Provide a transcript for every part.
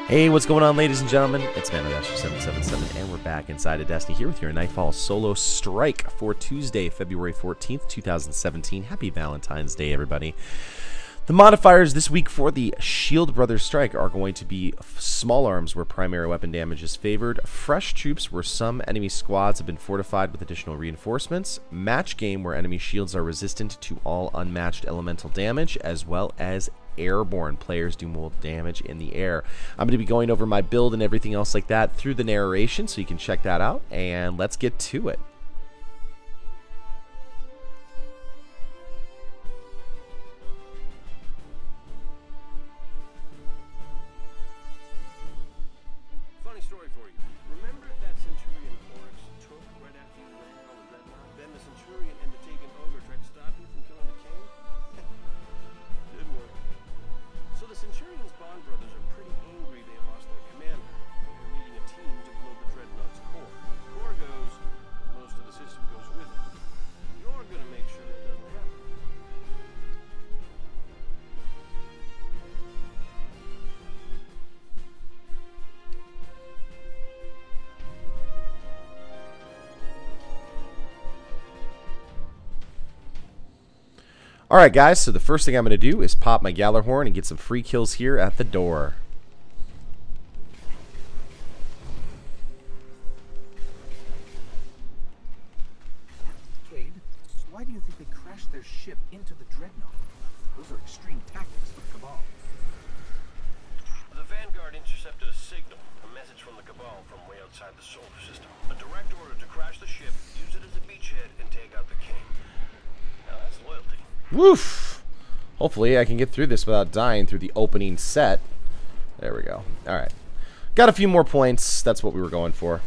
Hey, what's going on, ladies and gentlemen? It's Mano-777, and we're back inside of Destiny here with your Nightfall Solo Strike for Tuesday, February 14th, 2017. Happy Valentine's Day, everybody. The modifiers this week for the Shield Brothers Strike are going to be small arms where primary weapon damage is favored, fresh troops where some enemy squads have been fortified with additional reinforcements, match game where enemy shields are resistant to all unmatched elemental damage, as well as Airborne players do more damage in the air. I'm going to be going over my build and everything else like that through the narration, so you can check that out, and let's get to it. Funny story for you. Remember that Centurion Oryx took right after you landed on the Dreadnought? Then the Centurion and the Taken Ogre tried to stop you from killing the king? Didn't work. So the Centurion's Bond brothers are pretty angry they lost their commander. They're leading a team to blow the Dreadnought's core. Core goes, most of the system goes with it. You're gonna make sure that doesn't happen. Alright guys, so the first thing I'm going to do is pop my Gjallarhorn and get some free kills here at the door. Cade, why do you think they crashed their ship into the Dreadnought? Those are extreme tactics for the Cabal. The Vanguard intercepted a signal, a message from the Cabal from way outside the solar system. A direct order to crash the ship, use it as a beachhead, and take out the king. Now that's loyalty. Woof! Hopefully I can get through this without dying through the opening set. There we go. Alright. Got a few more points. That's what we were going for.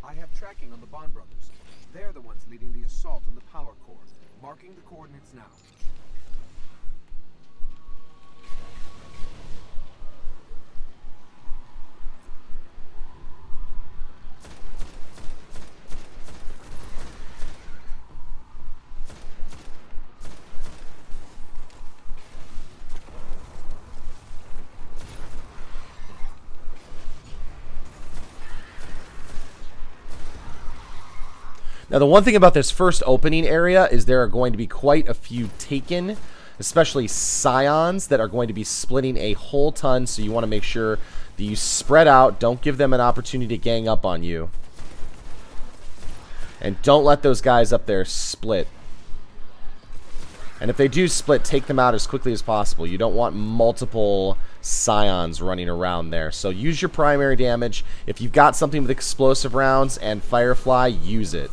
I have tracking on the Bond brothers. They're the ones leading the assault on the power core. Marking the coordinates now. Now, the one thing about this first opening area is there are going to be quite a few Taken, especially Scions, that are going to be splitting a whole ton, so you want to make sure that you spread out. Don't give them an opportunity to gang up on you. And don't let those guys up there split. And if they do split, take them out as quickly as possible. You don't want multiple Scions running around there. So use your primary damage. If you've got something with explosive rounds and Firefly, use it.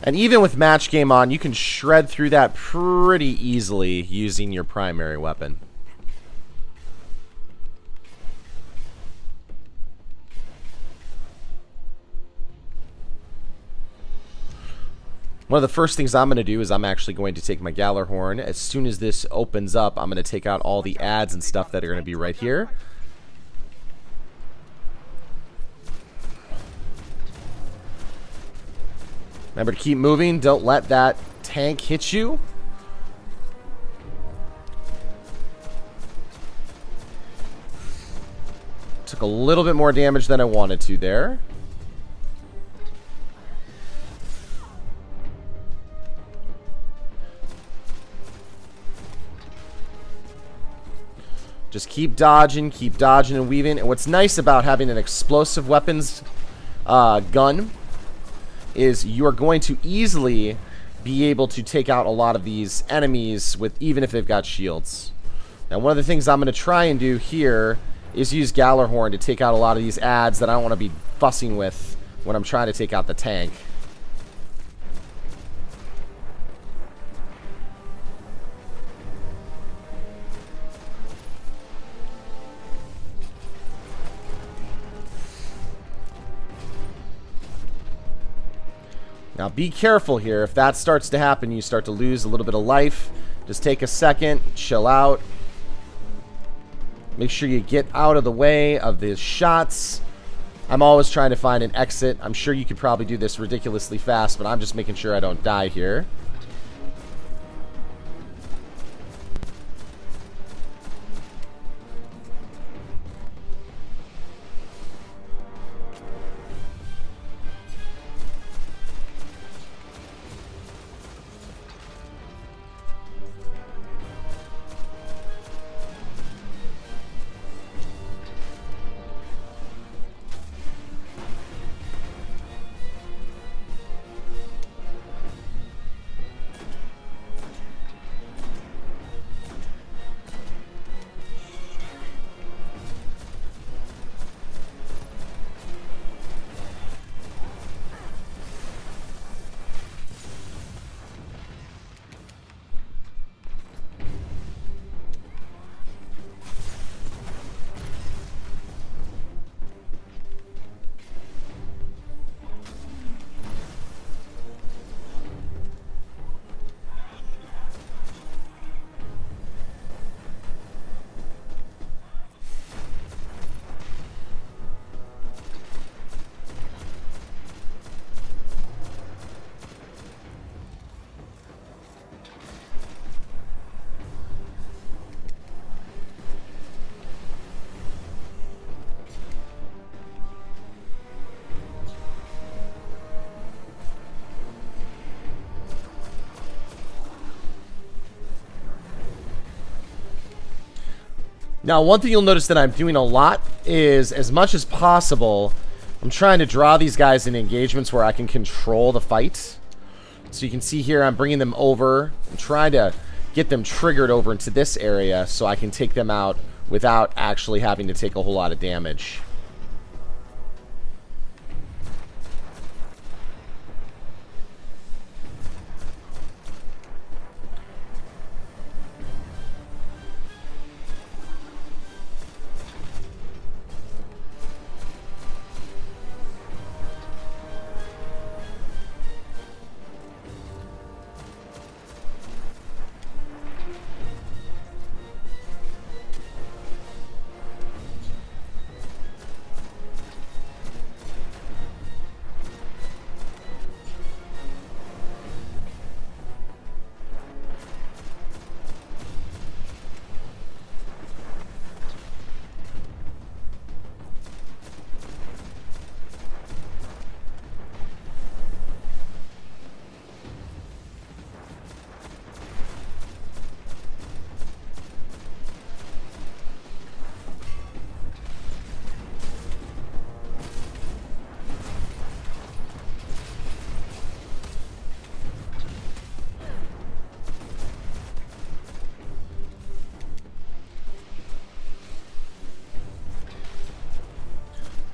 And even with match game on, you can shred through that pretty easily using your primary weapon. One of the first things I'm going to do is I'm actually going to take my Gjallarhorn. As soon as this opens up, I'm going to take out all the ads and stuff that are going to be right here. Remember to keep moving. Don't let that tank hit you. Took a little bit more damage than I wanted to there. Just keep dodging and weaving. And what's nice about having an explosive weapons gun is you are going to easily be able to take out a lot of these enemies with even if they've got shields. Now, one of the things I'm going to try and do here is use Gjallarhorn to take out a lot of these adds that I don't want to be fussing with when I'm trying to take out the tank. Now be careful here. If that starts to happen, you start to lose a little bit of life. Just take a second, chill out. Make sure you get out of the way of the shots. I'm always trying to find an exit. I'm sure you could probably do this ridiculously fast, but I'm just making sure I don't die here. Now, one thing you'll notice that I'm doing a lot is, as much as possible, I'm trying to draw these guys in engagements where I can control the fight. So you can see here, I'm bringing them over. I'm trying to get them triggered over into this area so I can take them out without actually having to take a whole lot of damage.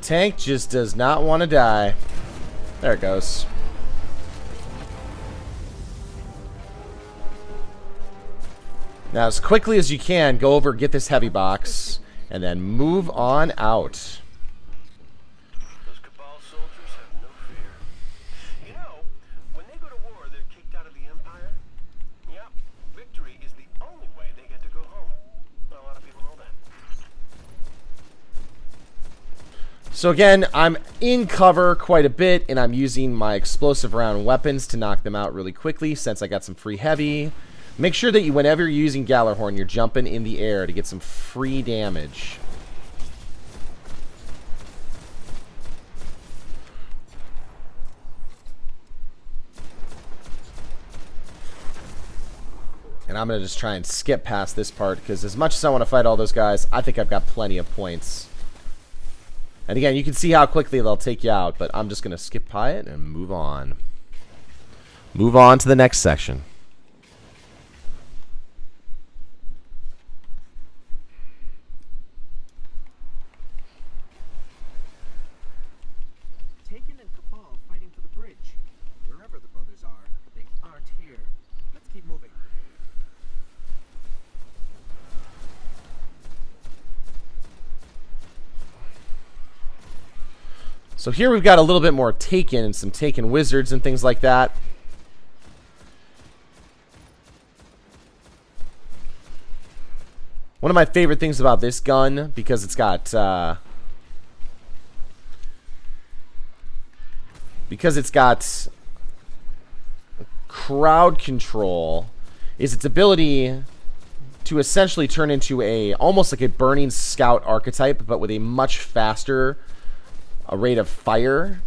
Tank just does not want to die. There it goes. Now, as quickly as you can, go over, get this heavy box, and then move on out. Those Cabal soldiers have no fear. You know, when they go to war, they're kicked out of the Empire. Yeah, victory is the only way they get to go home. Not a lot of people know that. So again, I'm in cover quite a bit, and I'm using my explosive round weapons to knock them out really quickly since I got some free heavy. Make sure that you, whenever you're using Gjallarhorn, you're jumping in the air to get some free damage. And I'm going to just try and skip past this part, because as much as I want to fight all those guys, I think I've got plenty of points. And again, you can see how quickly they'll take you out, but I'm just going to skip by it and move on. Move on to the next section. So here we've got a little bit more Taken and some Taken wizards and things like that. One of my favorite things about this gun, because it's got crowd control, is its ability to essentially turn into almost like a Burning Scout archetype, but with a much faster rate of fire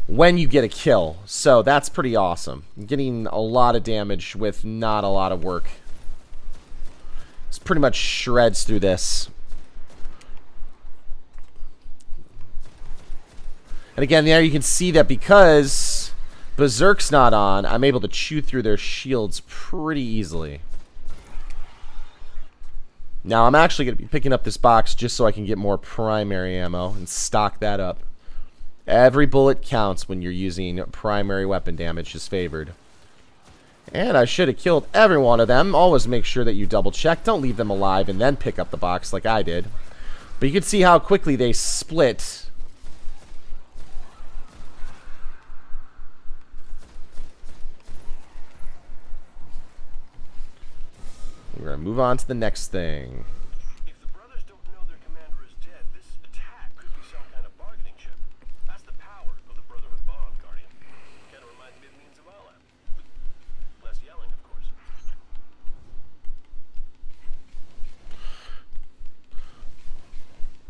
when you get a kill. So that's pretty awesome. Getting a lot of damage with not a lot of work. It's pretty much shreds through this. And again, there you can see that because Berserk's not on, I'm able to chew through their shields pretty easily. Now, I'm actually going to be picking up this box just so I can get more primary ammo and stock that up. Every bullet counts when you're using primary weapon damage is favored. And I should have killed every one of them. Always make sure that you double check. Don't leave them alive and then pick up the box like I did. But you can see how quickly they split. We're going to move on to the next thing. If the brothers don't know their commander is dead, this attack could be some kind of bargaining chip. That's the power of the Brotherhood bond, Guardian. Kind of reminds me of Means of Allah. Less yelling, of course.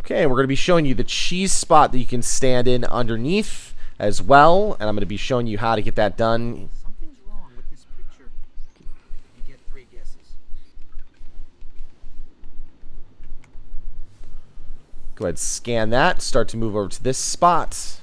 Okay, we're going to be showing you the cheese spot that you can stand in underneath as well. And I'm going to be showing you how to get that done. Something's wrong with this picture. You get 3 guesses. Go ahead, scan that. Start to move over to this spot.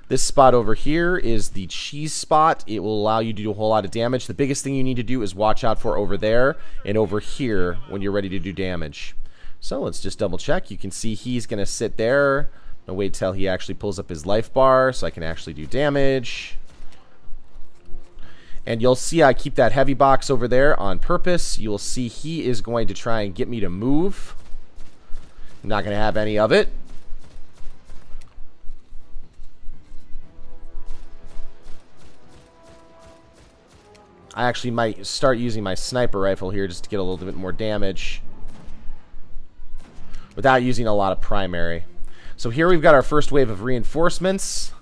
This spot over here is the cheese spot. It will allow you to do a whole lot of damage. The biggest thing you need to do is watch out for over there and over here when you're ready to do damage. So let's just double check. You can see he's going to sit there. I'll wait till he actually pulls up his life bar so I can actually do damage. And you'll see I keep that heavy box over there on purpose. You will see he is going to try and get me to move. I'm not going to have any of it. I actually might start using my sniper rifle here just to get a little bit more damage without using a lot of primary. So here we've got our first wave of reinforcements.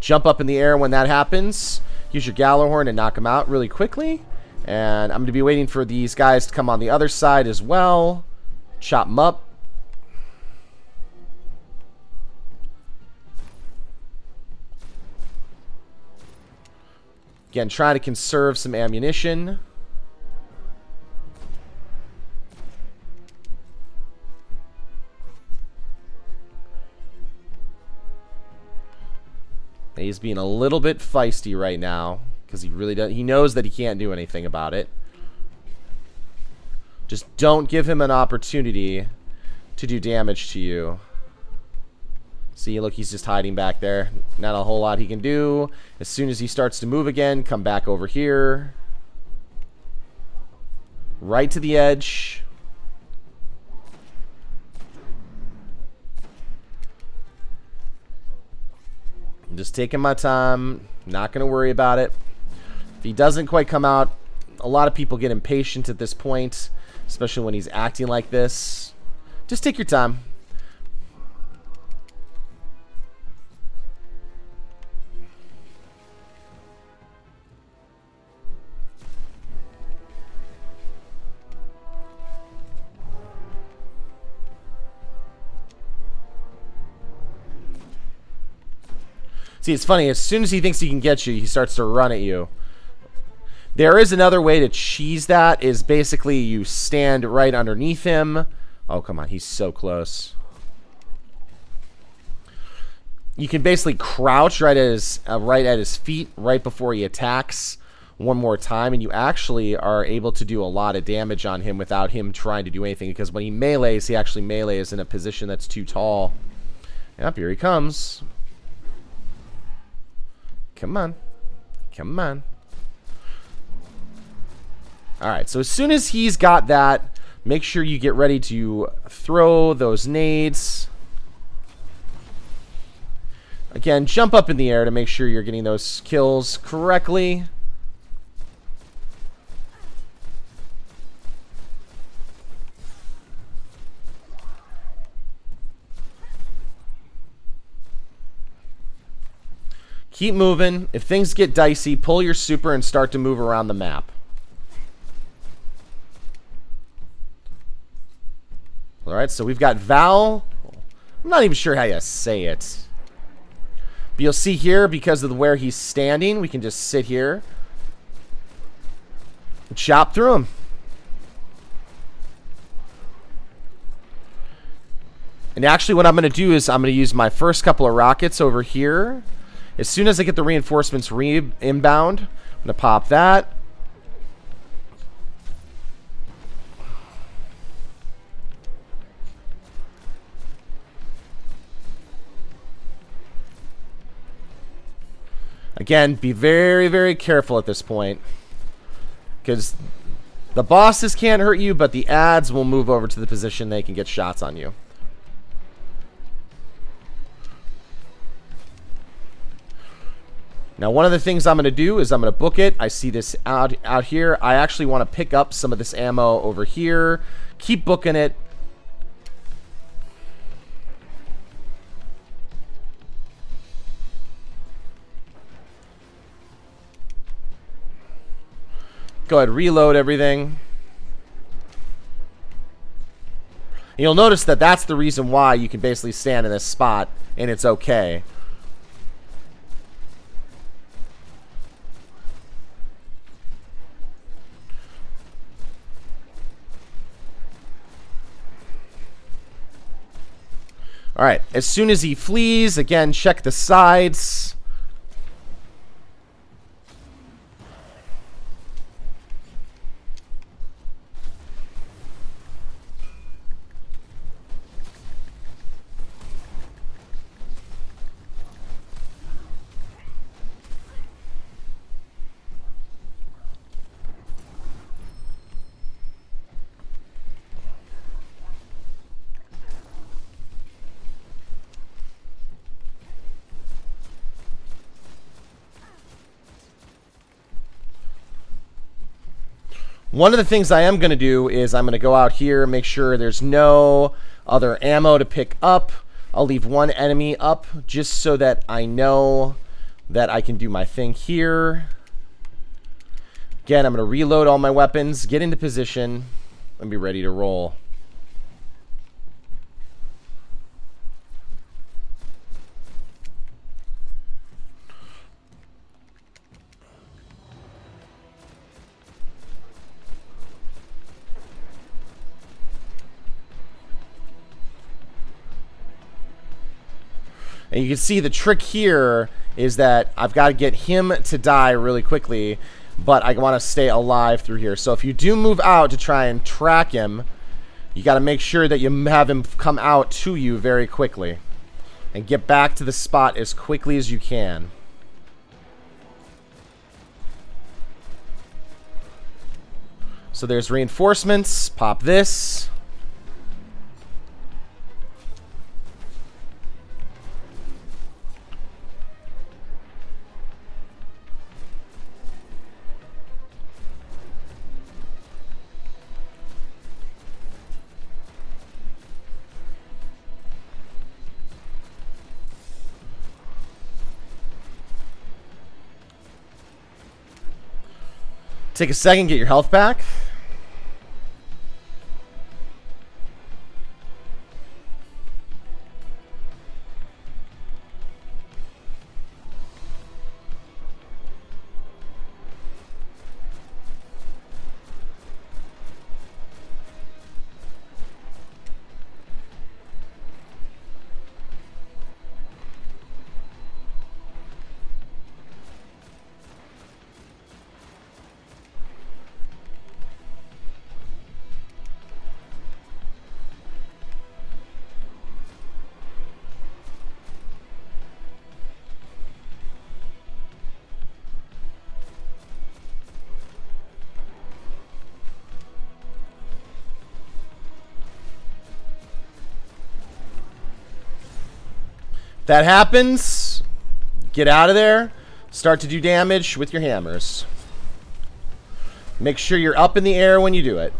Jump up in the air when that happens. Use your Gjallarhorn and knock them out really quickly. And I'm going to be waiting for these guys to come on the other side as well. Chop them up. Again, try to conserve some ammunition. He's being a little bit feisty right now because he knows that he can't do anything about it. Just don't give him an opportunity to do damage to you. See, look, he's just hiding back there. Not a whole lot he can do. As soon as he starts to move again, come back over here. Right to the edge. I'm just taking my time. Not going to worry about it. If he doesn't quite come out, a lot of people get impatient at this point, especially when he's acting like this. Just take your time. See, it's funny. As soon as he thinks he can get you, he starts to run at you. There is another way to cheese that, is basically you stand right underneath him. Oh, come on. He's so close. You can basically crouch right at his feet right before he attacks one more time, and you actually are able to do a lot of damage on him without him trying to do anything, because when he melees, he actually melees in a position that's too tall. Yep, here he comes. Come on. Come on. Alright, so as soon as he's got that, make sure you get ready to throw those nades. Again, jump up in the air to make sure you're getting those kills correctly. Keep moving. If things get dicey, pull your super and start to move around the map. Alright, so we've got Val. I'm not even sure how you say it. But you'll see here, because of where he's standing, we can just sit here and chop through him. And actually what I'm going to do is I'm going to use my first couple of rockets over here. As soon as I get the reinforcements inbound, I'm going to pop that. Again, be very, very careful at this point, because the bosses can't hurt you, but the ads will move over to the position they can get shots on you. Now, one of the things I'm going to do is I'm going to book it. I see this out here. I actually want to pick up some of this ammo over here. Keep booking it. Go ahead, reload everything. And you'll notice that that's the reason why you can basically stand in this spot and it's okay. Alright, as soon as he flees, again, check the sides. One of the things I am going to do is I'm going to go out here, make sure there's no other ammo to pick up. I'll leave one enemy up just so that I know that I can do my thing here. Again, I'm going to reload all my weapons, get into position, and be ready to roll. And you can see the trick here is that I've got to get him to die really quickly, but I want to stay alive through here. So if you do move out to try and track him, you got to make sure that you have him come out to you very quickly and get back to the spot as quickly as you can. So there's reinforcements. Pop this. Take a second, get your health back. That happens, Get out of there. Start to do damage with your hammers. Make sure you're up in the air when you do it.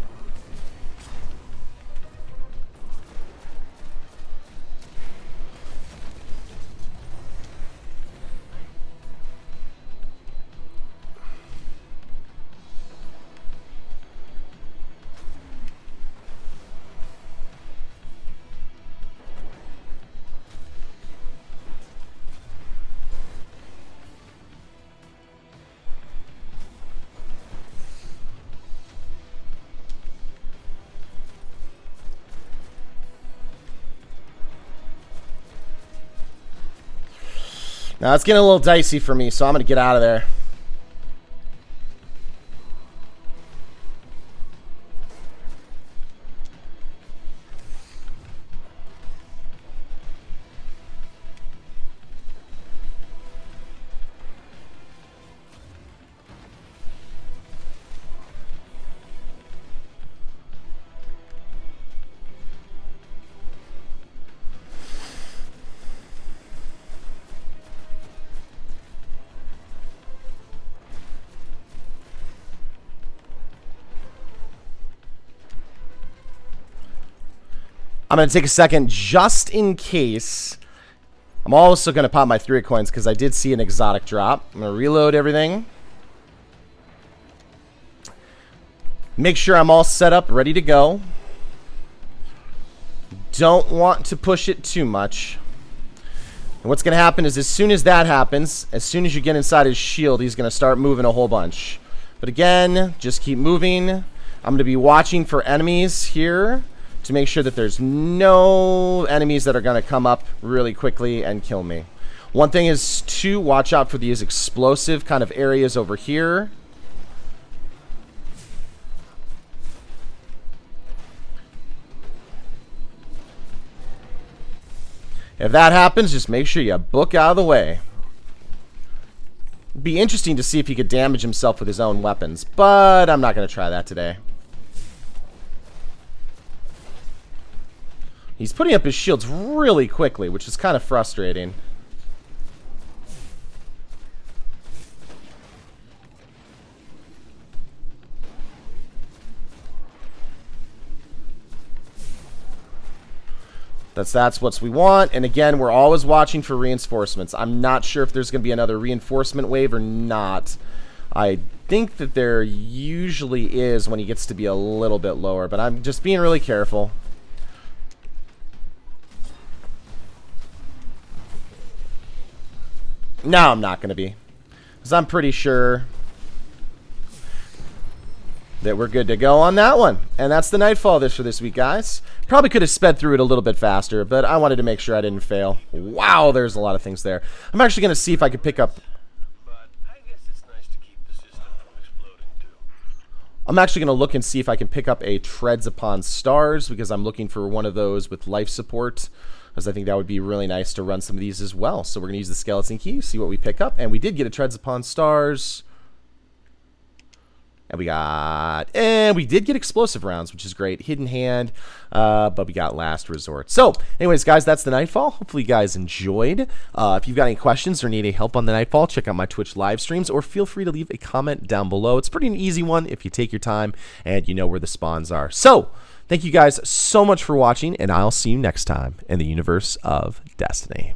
Now it's getting a little dicey for me, so I'm going to get out of there. I'm going to take a second just in case. I'm also going to pop my 3 coins because I did see an exotic drop. I'm going to reload everything. Make sure I'm all set up, ready to go. Don't want to push it too much. And what's going to happen is as soon as that happens, as soon as you get inside his shield, he's going to start moving a whole bunch. But again, just keep moving. I'm going to be watching for enemies here to make sure that there's no enemies that are going to come up really quickly and kill me. One thing is to watch out for these explosive kind of areas over here. If that happens, just make sure you book out of the way. It'd be interesting to see if he could damage himself with his own weapons, but I'm not going to try that today. He's putting up his shields really quickly, which is kind of frustrating. That's what we want. And again, we're always watching for reinforcements. I'm not sure if there's going to be another reinforcement wave or not. I think that there usually is when he gets to be a little bit lower, but I'm just being really careful. No, I'm not going to be. Because I'm pretty sure that we're good to go on that one. And that's the Nightfall for this week, guys. Probably could have sped through it a little bit faster, but I wanted to make sure I didn't fail. Wow, there's a lot of things there. I'm actually going to see if I could pick up... But I guess it's nice to keep the system from exploding too. I'm actually going to look and see if I can pick up a Treads Upon Stars, because I'm looking for one of those with life support, because I think that would be really nice to run some of these as well. So we're going to use the skeleton key, see what we pick up. And we did get a Treads Upon Stars. And we did get explosive rounds, which is great. Hidden Hand, but we got Last Resort. So, anyways, guys, that's the Nightfall. Hopefully you guys enjoyed. If you've got any questions or need any help on the Nightfall, check out my Twitch live streams, or feel free to leave a comment down below. It's pretty an easy one if you take your time and you know where the spawns are. So, thank you guys so much for watching, and I'll see you next time in the universe of Destiny.